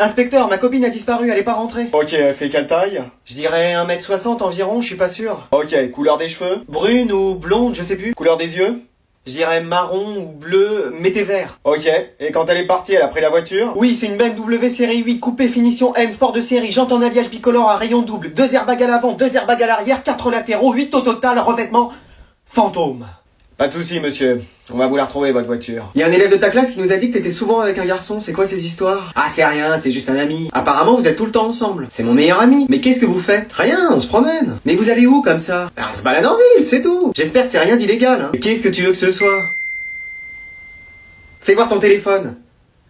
Inspecteur, ma copine a disparu, elle est pas rentrée. Ok, elle fait quelle taille? Je dirais 1m60 environ, je suis pas sûr. Ok, couleur des cheveux? Brune ou blonde, je sais plus. Couleur des yeux? Je dirais marron ou bleu, mettez vert. Ok, et quand elle est partie, elle a pris la voiture? Oui, c'est une BMW série 8, coupé finition M, sport de série, jante en alliage bicolore à rayon double, 2 airbags à l'avant, 2 airbags à l'arrière, 4 latéraux, 8 au total, revêtement fantôme. Pas de soucis, monsieur. On va vous la retrouver, votre voiture. Il y a un élève de ta classe qui nous a dit que t'étais souvent avec un garçon, c'est quoi ces histoires? Ah c'est rien, c'est juste un ami. Apparemment vous êtes tout le temps ensemble. C'est mon meilleur ami. Mais qu'est-ce que vous faites? Rien, on se promène. Mais vous allez où comme ça? Ah, on se balade en ville, c'est tout. J'espère que c'est rien d'illégal, hein. Qu'est-ce que tu veux que ce soit? Fais voir ton téléphone.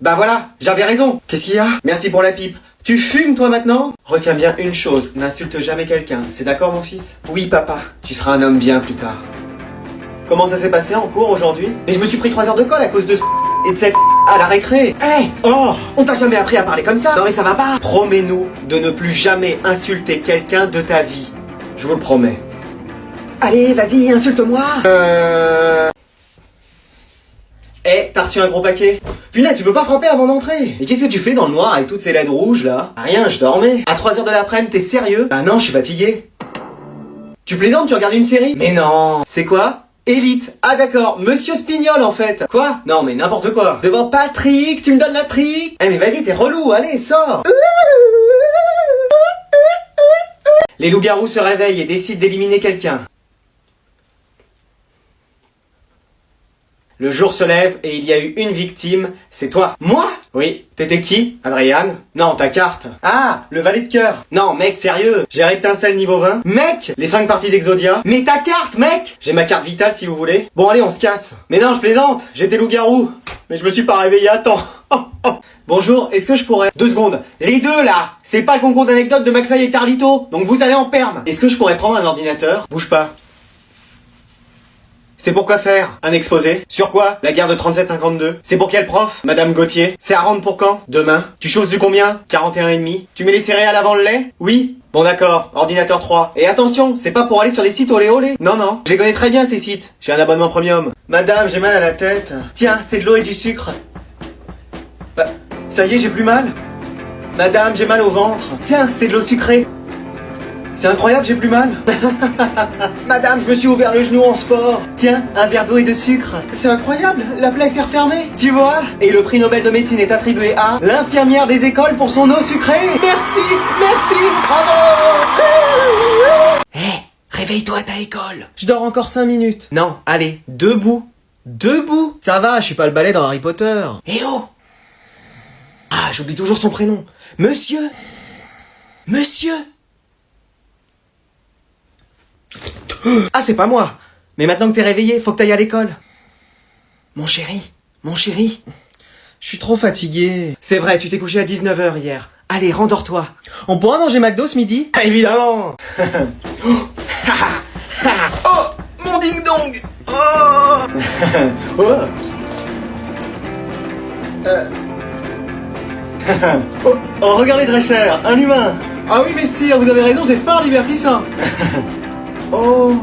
Bah voilà, j'avais raison. Qu'est-ce qu'il y a? Merci pour la pipe. Tu fumes toi maintenant? Retiens bien une chose, n'insulte jamais quelqu'un. C'est d'accord mon fils? Oui papa, tu seras un homme bien plus tard. Comment ça s'est passé en cours aujourd'hui? Mais je me suis pris 3 heures de colle à cause de ce et de cette à la récré. Hey, oh, on t'a jamais appris à parler comme ça? Non mais ça va pas. Promets-nous de ne plus jamais insulter quelqu'un de ta vie. Je vous le promets. Allez, vas-y, insulte-moi. Eh, t'as reçu un gros paquet? Punaise, tu peux pas frapper avant d'entrer. Et qu'est-ce que tu fais dans le noir avec toutes ces LED rouges là? Rien, je dormais. À 3 heures de l'après-midi, t'es sérieux? Bah non, je suis fatigué. Tu plaisantes, tu regardes une série? Mais non. C'est quoi? Élite. Ah d'accord, Monsieur Spignol en fait. Quoi? Non mais n'importe quoi. Devant Patrick, tu me donnes la trique? Eh mais vas-y, t'es relou, allez, sors. Les loups-garous se réveillent et décident d'éliminer quelqu'un. Le jour se lève et il y a eu une victime, c'est toi. Moi? Oui. T'étais qui? Adriane? Non, ta carte. Ah, le valet de cœur. Non, mec, sérieux. J'ai rectincelle niveau 20. Mec, les 5 parties d'Exodia. Mais ta carte, mec! J'ai ma carte vitale si vous voulez. Bon, allez, on se casse. Mais non, je plaisante. J'étais loup-garou. Mais je me suis pas réveillé à temps. Bonjour, est-ce que je pourrais... 2 secondes. Les deux, là! C'est pas le concours d'anecdotes de McFly et Carlito. Donc vous allez en perme. Est-ce que je pourrais prendre un ordinateur? Bouge pas. C'est pour quoi faire? Un exposé? Sur quoi? La guerre de 37-52. C'est pour quel prof? Madame Gauthier. C'est à rendre pour quand? Demain. Tu choses du combien? 41,5. Tu mets les céréales avant le lait? Oui. Bon d'accord, ordinateur 3. Et attention, c'est pas pour aller sur des sites olé olé. Non, non, je les connais très bien ces sites. J'ai un abonnement premium. Madame, j'ai mal à la tête. Tiens, c'est de l'eau et du sucre. Bah, ça y est, j'ai plus mal. Madame, j'ai mal au ventre. Tiens, c'est de l'eau sucrée. C'est incroyable, j'ai plus mal. Madame, je me suis ouvert le genou en sport. Tiens, un verre d'eau et de sucre. C'est incroyable, la plaie s'est refermée. Tu vois? Et le prix Nobel de médecine est attribué à l'infirmière des écoles pour son eau sucrée. Merci, merci, bravo. Hé, réveille-toi, ta école. Je dors encore 5 minutes. Non, allez, debout. Debout. Ça va, je suis pas le balai dans Harry Potter. Eh oh. Ah, j'oublie toujours son prénom. Monsieur. Monsieur. Ah, c'est pas moi. Mais maintenant que t'es réveillé, faut que t'ailles à l'école. Mon chéri, je suis trop fatigué. C'est vrai, tu t'es couché à 19h hier. Allez, rendors-toi. On pourra manger McDo ce midi? Ah, évidemment. Oh, mon ding-dong. Oh. Oh. Oh, regardez Drescher, un humain. Ah oui, messire, vous avez raison, c'est fort divertissant. Oh.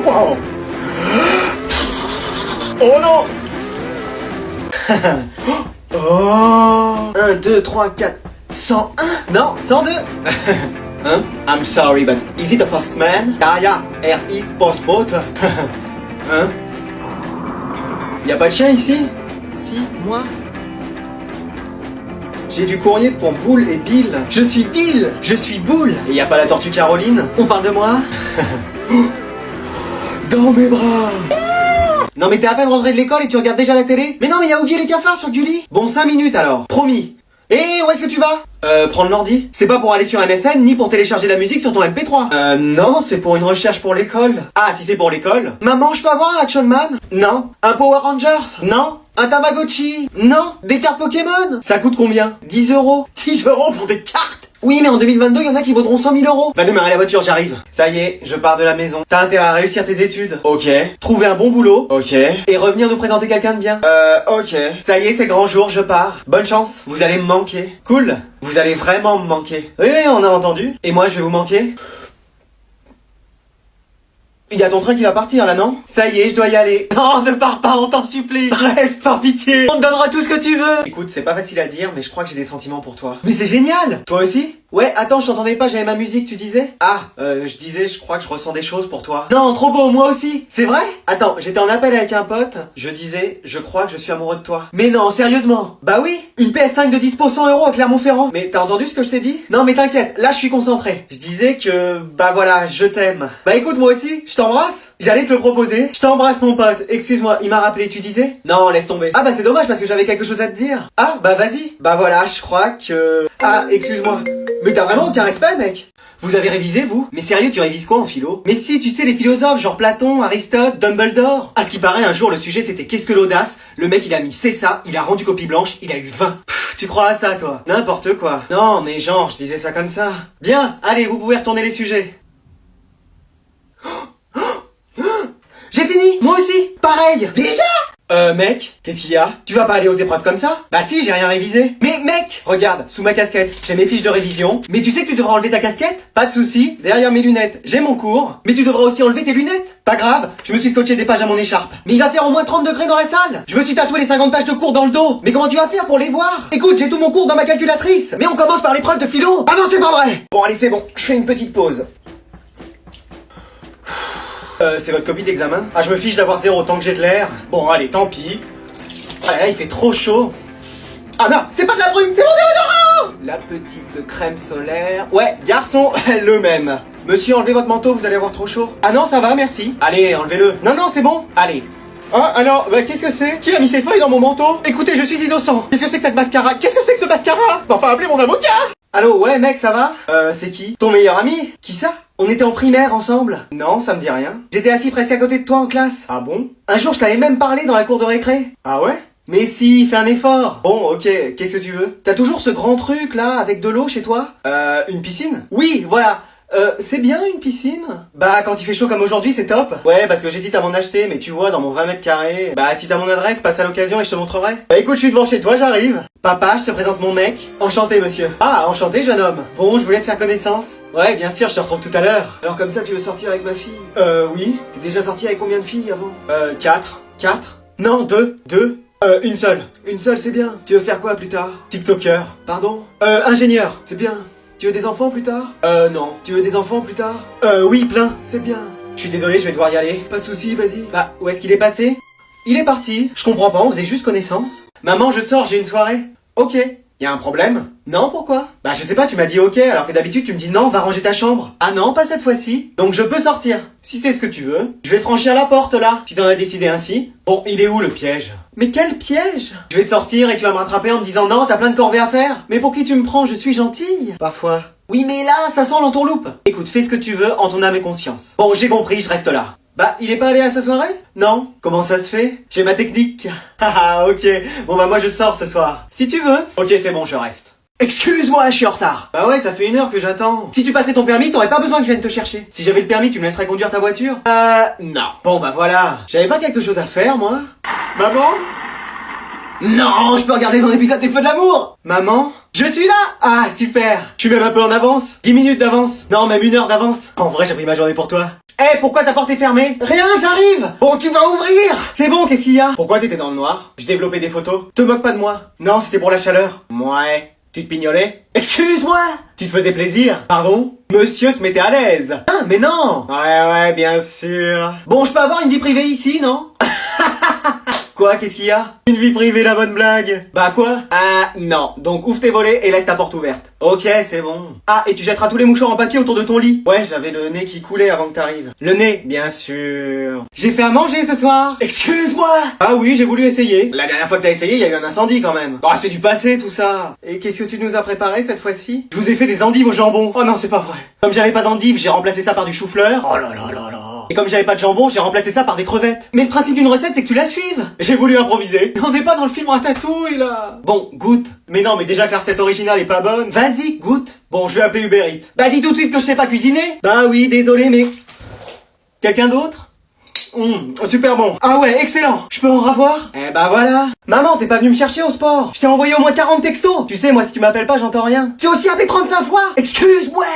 Wow. Oh non. Oh. 1, 2, 3, 4, 101. Non, 102. Hein? I'm sorry, but is it a postman? Ja, ist postbote. Hein? Y a pas de chien ici? Si, moi. J'ai du courrier pour Boule et Bill. Je suis Bill. Je suis Boule. Et y a pas la tortue Caroline? On parle de moi? Dans mes bras. Non mais t'es à peine rentré de l'école et tu regardes déjà la télé? Mais non mais y'a Oogie et les cafards sur Gulli. Bon 5 minutes alors, promis. Et où est-ce que tu vas? Prendre l'ordi. C'est pas pour aller sur MSN ni pour télécharger la musique sur ton MP3. Non, c'est pour une recherche pour l'école. Ah, si c'est pour l'école? Maman, je peux avoir un Action Man? Non. Un Power Rangers? Non. Un Tamagotchi? Non. Des cartes Pokémon? Ça coûte combien? 10 euros. 10 euros pour des cartes? Oui, mais en 2022, il y en a qui vaudront 100 000 euros. Va démarrer la voiture, j'arrive. Ça y est, je pars de la maison. T'as intérêt à réussir tes études. Ok. Trouver un bon boulot. Ok. Et revenir nous présenter quelqu'un de bien. Ok. Ça y est, c'est le grand jour, je pars. Bonne chance. Vous allez me manquer. Cool. Vous allez vraiment me manquer. Oui, on a entendu. Et moi, je vais vous manquer. Il y a ton train qui va partir là, non? Ça y est, je dois y aller. Non, ne pars pas, on t'en supplie. Reste, par pitié. On te donnera tout ce que tu veux. Écoute, c'est pas facile à dire, mais je crois que j'ai des sentiments pour toi. Mais c'est génial. Toi aussi? Ouais, attends, je t'entendais pas, j'avais ma musique, tu disais? Ah, je disais, je crois que je ressens des choses pour toi. Non, trop beau, moi aussi. C'est vrai? Attends, j'étais en appel avec un pote, je disais, je crois que je suis amoureux de toi. Mais non, sérieusement? Bah oui, une PS5 de dispo 100 € à Clermont-Ferrand. Mais t'as entendu ce que je t'ai dit? Non, mais t'inquiète, là je suis concentré. Je disais que, bah voilà, je t'aime. Bah écoute, moi aussi, je t'embrasse. J'allais te le proposer. Je t'embrasse mon pote. Excuse-moi, il m'a rappelé, tu disais? Non, laisse tomber. Ah bah c'est dommage parce que j'avais quelque chose à te dire. Ah, bah vas-y. Bah voilà, je crois que... Ah, excuse-moi. Mais t'as vraiment aucun respect, mec. Vous avez révisé, vous? Mais sérieux, tu révises quoi en philo? Mais si, tu sais, les philosophes, genre Platon, Aristote, Dumbledore. À ce qui paraît, un jour, le sujet c'était qu'est-ce que l'audace? Le mec, il a mis c'est ça, il a rendu copie blanche, il a eu 20. Pff, tu crois à ça, toi? N'importe quoi. Non, mais genre, je disais ça comme ça. Bien, allez, vous pouvez retourner les sujets. J'ai fini, moi aussi, pareil. Déjà? Mec, qu'est-ce qu'il y a? Tu vas pas aller aux épreuves comme ça? Bah si, j'ai rien révisé. Mais mec, regarde, sous ma casquette, j'ai mes fiches de révision. Mais tu sais que tu devras enlever ta casquette? Pas de souci, derrière mes lunettes, j'ai mon cours. Mais tu devras aussi enlever tes lunettes. Pas grave, je me suis scotché des pages à mon écharpe. Mais il va faire au moins 30 degrés dans la salle. Je me suis tatoué les 50 pages de cours dans le dos. Mais comment tu vas faire pour les voir? Écoute, j'ai tout mon cours dans ma calculatrice. Mais on commence par l'épreuve de philo. Ah non, c'est pas vrai. Bon allez, c'est bon, je fais une petite pause. C'est votre copie d'examen? Ah, je me fiche d'avoir 0 tant que j'ai de l'air. Bon, allez, tant pis. Ah là, il fait trop chaud. Ah non, c'est pas de la brume, c'est mon déodorant! La petite crème solaire. Ouais, garçon, le même. Monsieur, enlevez votre manteau, vous allez avoir trop chaud. Ah non, ça va, merci. Allez, enlevez-le. Non, non, c'est bon. Allez. Ah, alors, bah, qu'est-ce que c'est? Qui a mis ses feuilles dans mon manteau? Écoutez, je suis innocent. Qu'est-ce que c'est que cette mascara? Qu'est-ce que c'est que ce mascara? Enfin, appelez mon avocat! Allô, ouais, mec, ça va? C'est qui? Ton meilleur ami? Qui ça? On était en primaire ensemble? Non, ça me dit rien. J'étais assis presque à côté de toi en classe. Ah bon? Un jour, je t'avais même parlé dans la cour de récré. Ah ouais? Mais si, fais un effort. Bon, ok, qu'est-ce que tu veux? T'as toujours ce grand truc là, avec de l'eau chez toi? Une piscine? Oui, voilà. C'est bien une piscine? Bah, quand il fait chaud comme aujourd'hui, c'est top. Ouais, parce que j'hésite à m'en acheter, mais tu vois, dans mon 20 mètres carrés. Bah, si t'as mon adresse, passe à l'occasion et je te montrerai. Bah écoute, je suis devant chez toi, j'arrive. Papa, je te présente mon mec. Enchanté, monsieur. Ah, enchanté, jeune homme. Bon, je vous laisse faire connaissance. Ouais, bien sûr, je te retrouve tout à l'heure. Alors comme ça, tu veux sortir avec ma fille? Oui. T'es déjà sorti avec combien de filles avant? 4. 4? Non, 2. 2. Une seule. Une seule, c'est bien. Tu veux faire quoi plus tard? TikToker. Pardon? Ingénieur. C'est bien. Tu veux des enfants plus tard? Non. Tu veux des enfants plus tard? Oui, plein. C'est bien. Je suis désolé, je vais devoir y aller. Pas de soucis, vas-y. Bah, où est-ce qu'il est passé? Il est parti. Je comprends pas, on faisait juste connaissance. Maman, je sors, j'ai une soirée. Ok. Y a un problème? Non, pourquoi? Bah, je sais pas, tu m'as dit ok, alors que d'habitude tu me dis non, va ranger ta chambre. Ah non, pas cette fois-ci. Donc je peux sortir. Si c'est ce que tu veux. Je vais franchir la porte là, si t'en as décidé ainsi. Bon, il est où le piège? Mais quel piège? Je vais sortir et tu vas me rattraper en me disant non, t'as plein de corvées à faire. Mais pour qui tu me prends? Je suis gentille. Parfois. Oui, mais là, ça sent l'entourloupe. Écoute, fais ce que tu veux en ton âme et conscience. Bon, j'ai compris, je reste là. Bah, il est pas allé à sa soirée? Non. Comment ça se fait? J'ai ma technique. Haha, ok. Bon bah moi je sors ce soir. Si tu veux. Ok, c'est bon, je reste. Excuse-moi, je suis en retard. Bah ouais, ça fait 1 heure que j'attends. Si tu passais ton permis, t'aurais pas besoin que je vienne te chercher. Si j'avais le permis, tu me laisserais conduire ta voiture? Non. Bon bah voilà. J'avais pas quelque chose à faire, moi? Maman? Non, je peux regarder mon épisode des Feux de l'amour. Maman? Je suis là. Ah, super. Je suis même un peu en avance. 10 minutes d'avance. Non, même 1 heure d'avance. En vrai, j'ai pris ma journée pour toi. Eh, pourquoi ta porte est fermée? Rien, j'arrive. Bon, tu vas ouvrir. C'est bon, qu'est-ce qu'il y a? Pourquoi t'étais dans le noir? Je développais des photos. Te moque pas de moi. Non, c'était pour la chaleur. Ouais. Tu te pignolais? Excuse-moi. Tu te faisais plaisir? Pardon? Monsieur se mettait à l'aise. Ah, mais non. Ouais, bien sûr. Bon, je peux avoir une vie privée ici, non? Quoi, qu'est-ce qu'il y a? Une vie privée, la bonne blague. Bah quoi? Ah non, donc ouvre tes volets et laisse ta porte ouverte. Ok, c'est bon. Ah, et tu jetteras tous les mouchoirs en papier autour de ton lit. Ouais, j'avais le nez qui coulait avant que t'arrives. Le nez, bien sûr. J'ai fait à manger ce soir. Excuse-moi. Ah oui, j'ai voulu essayer. La dernière fois que t'as essayé, il y a eu un incendie quand même. Bah c'est du passé tout ça. Et qu'est-ce que tu nous as préparé cette fois-ci? Je vous ai fait des endives au jambon. Oh non, c'est pas vrai. Comme j'avais pas d'endives, j'ai remplacé ça par du chou-fleur. Oh là là là là. Et comme j'avais pas de jambon, j'ai remplacé ça par des crevettes. Mais le principe d'une recette, c'est que tu la suives. J'ai voulu improviser. On n'est pas dans le film Ratatouille, là. Bon, goûte. Mais non, mais déjà que la recette originale est pas bonne. Vas-y, goûte. Bon, je vais appeler Uber Eats. Bah dis tout de suite que je sais pas cuisiner. Bah oui, désolé, mais... Quelqu'un d'autre? Super bon. Ah ouais, excellent. Je peux en revoir? Eh bah voilà. Maman, t'es pas venue me chercher au sport. Je t'ai envoyé au moins 40 textos. Tu sais, moi, si tu m'appelles pas, j'entends rien. Tu as aussi appelé 35 fois. Excuse-moi.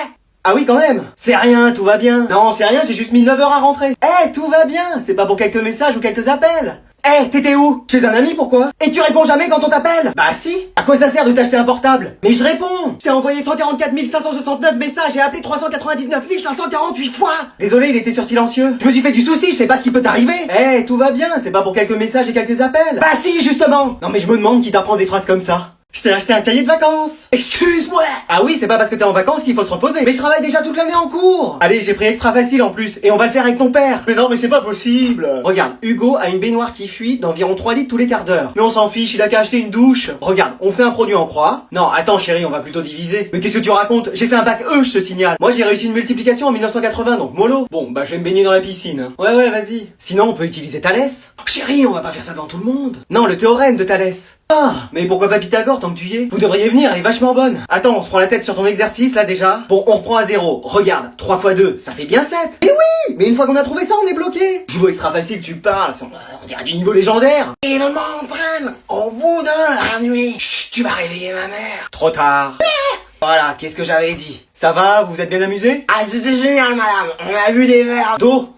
Ah oui, quand même. C'est rien, tout va bien. Non, c'est rien, j'ai juste mis 9 heures à rentrer. Eh, tout va bien. C'est pas pour quelques messages ou quelques appels. Eh, t'étais où? Chez un ami, pourquoi? Et tu réponds jamais quand on t'appelle? Bah si. À quoi ça sert de t'acheter un portable? Mais je réponds. Je t'ai envoyé 144 569 messages et appelé 399 548 fois. Désolé, il était sur silencieux. Je me suis fait du souci, je sais pas ce qui peut t'arriver. Eh, tout va bien, c'est pas pour quelques messages et quelques appels. Bah si, justement. Non mais je me demande qui t'apprend des phrases comme ça. Je t'ai acheté un cahier de vacances. Excuse-moi. Ah oui, c'est pas parce que t'es en vacances qu'il faut se reposer. Mais je travaille déjà toute l'année en cours. Allez, j'ai pris extra facile en plus. Et on va le faire avec ton père. Mais non, mais c'est pas possible. Regarde, Hugo a une baignoire qui fuit d'environ 3 litres tous les quarts d'heure. Mais on s'en fiche, il a qu'à acheter une douche. Regarde, on fait un produit en croix. Non, attends chérie, on va plutôt diviser. Mais qu'est-ce que tu racontes? J'ai fait un bac E, je te signale. Moi j'ai réussi une multiplication en 1980, donc mollo. Bon, bah je vais me baigner dans la piscine. Ouais, vas-y. Sinon, on peut utiliser Thalès. Oh, chérie, on va pas faire ça devant tout le monde. Non, le théorème de Thalès. Ah, mais pourquoi pas Pythagore tant que tu y es? Vous devriez venir, elle est vachement bonne. Attends, on se prend la tête sur ton exercice là déjà. Bon, on reprend à 0. Regarde, 3 x 2, ça fait bien 7. Mais oui, mais une fois qu'on a trouvé ça, on est bloqué. Niveau extra facile, tu parles, on dirait du niveau légendaire. Il m'entraîne au bout de la nuit. Chut, tu vas réveiller ma mère. Trop tard. Voilà, qu'est-ce que j'avais dit? Ça va, vous êtes bien amusés? Ah, c'est génial, madame. On a bu des verres d'eau.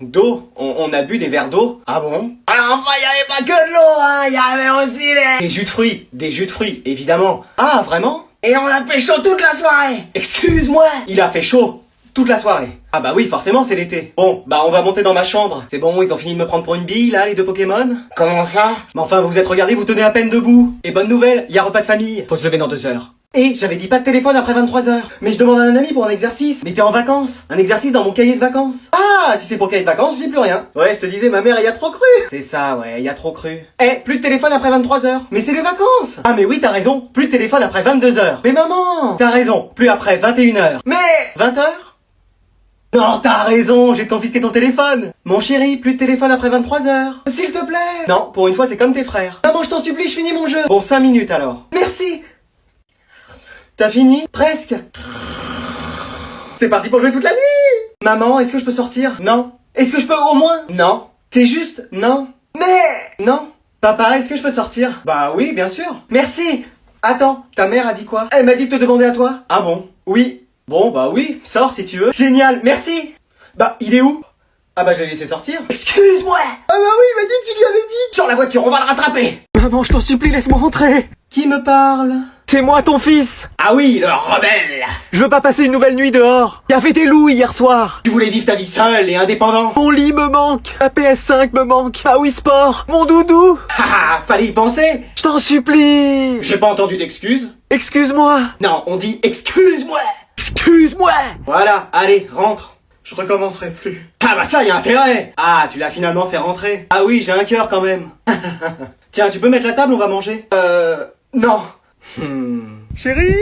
On a bu des verres d'eau? Ah bon? Alors, enfin, y avait pas que de l'eau, hein. Y avait aussi des jus de fruits, évidemment. Ah, vraiment? Et on a fait chaud toute la soirée. Excuse-moi. Il a fait chaud toute la soirée. Ah bah oui, forcément, c'est l'été. Bon, bah on va monter dans ma chambre. C'est bon, ils ont fini de me prendre pour une bille, là, les deux Pokémon? Comment ça? Mais enfin, vous vous êtes regardés, vous tenez à peine debout. Et bonne nouvelle, y a repas de famille. Faut se lever dans 2 heures. Et j'avais dit pas de téléphone après 23 heures. Mais je demande à un ami pour un exercice. Mais t'es en vacances. Un exercice dans mon cahier de vacances. Ah, si c'est pour cahier de vacances, je dis plus rien. Ouais, je te disais, ma mère, elle y a trop cru. C'est ça, ouais, y a trop cru. Eh, plus de téléphone après 23 heures. Mais c'est les vacances. Ah mais oui, t'as raison. Plus de téléphone après 22 heures. Mais maman, t'as raison. Plus après 21 heures. Mais 20 heures? Non, t'as raison, j'ai confisqué ton téléphone. Mon chéri, plus de téléphone après 23 heures. S'il te plaît. Non, pour une fois, c'est comme tes frères. Maman, je t'en supplie, je finis mon jeu. Bon, 5 minutes alors. Merci. T'as fini? Presque. C'est parti pour jouer toute la nuit. Maman, est-ce que je peux sortir? Non. Est-ce que je peux au moins? Non. C'est juste non. Mais non. Papa, est-ce que je peux sortir? Bah oui, bien sûr. Merci. Attends, ta mère a dit quoi? Elle m'a dit de te demander à toi. Ah bon? Oui. Bon, bah oui, sors si tu veux. Génial, merci. Bah, il est où? Ah bah, je l'ai laissé sortir. Excuse-moi. Ah bah oui, il m'a dit que tu lui avais dit. Sur la voiture, on va le rattraper. Maman, je t'en supplie, laisse-moi rentrer. Qui me parle? C'est moi ton fils. Ah oui, le rebelle. Je veux pas passer une nouvelle nuit dehors. Qui a fait tes loups hier soir. Tu voulais vivre ta vie seul et indépendant. Mon lit me manque. La PS5 me manque. Ah oui Sport. Mon doudou. Haha, fallait y penser. Je t'en supplie. J'ai pas entendu d'excuses. Excuse-moi. Non, on dit excuse-moi. Excuse-moi. Voilà, allez, rentre. Je recommencerai plus. Ah bah ça, y a intérêt. Ah, tu l'as finalement fait rentrer. Ah oui, j'ai un cœur quand même. Tiens, tu peux mettre la table, on va manger. Non. Chérie.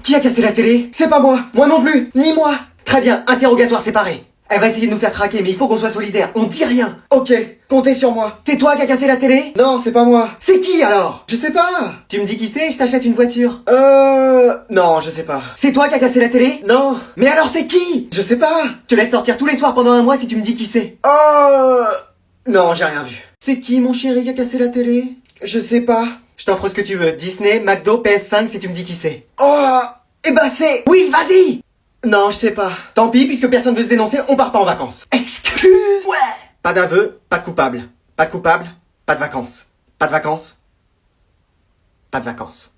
Qui a cassé la télé? C'est pas moi. Moi non plus. Ni moi. Très bien, interrogatoire séparé. Elle va essayer de nous faire craquer, mais il faut qu'on soit solidaires. On dit rien. Ok, comptez sur moi. C'est toi qui as cassé la télé? Non, c'est pas moi. C'est qui alors? Je sais pas. Tu me dis qui c'est, je t'achète une voiture. Non, je sais pas. C'est toi qui as cassé la télé? Non. Mais alors c'est qui? Je sais pas. Je te laisse sortir tous les soirs pendant 1 mois si tu me dis qui c'est. Non, j'ai rien vu. C'est qui mon chéri qui a cassé la télé? Je sais pas. Je t'offre ce que tu veux. Disney, McDo, PS5 si tu me dis qui c'est. Oh, eh bah c'est... Oui, vas-y. Non, je sais pas. Tant pis, puisque personne veut se dénoncer, on part pas en vacances. Excuse-moi. Pas d'aveu, pas de coupable. Pas de coupable, pas de vacances. Pas de vacances. Pas de vacances.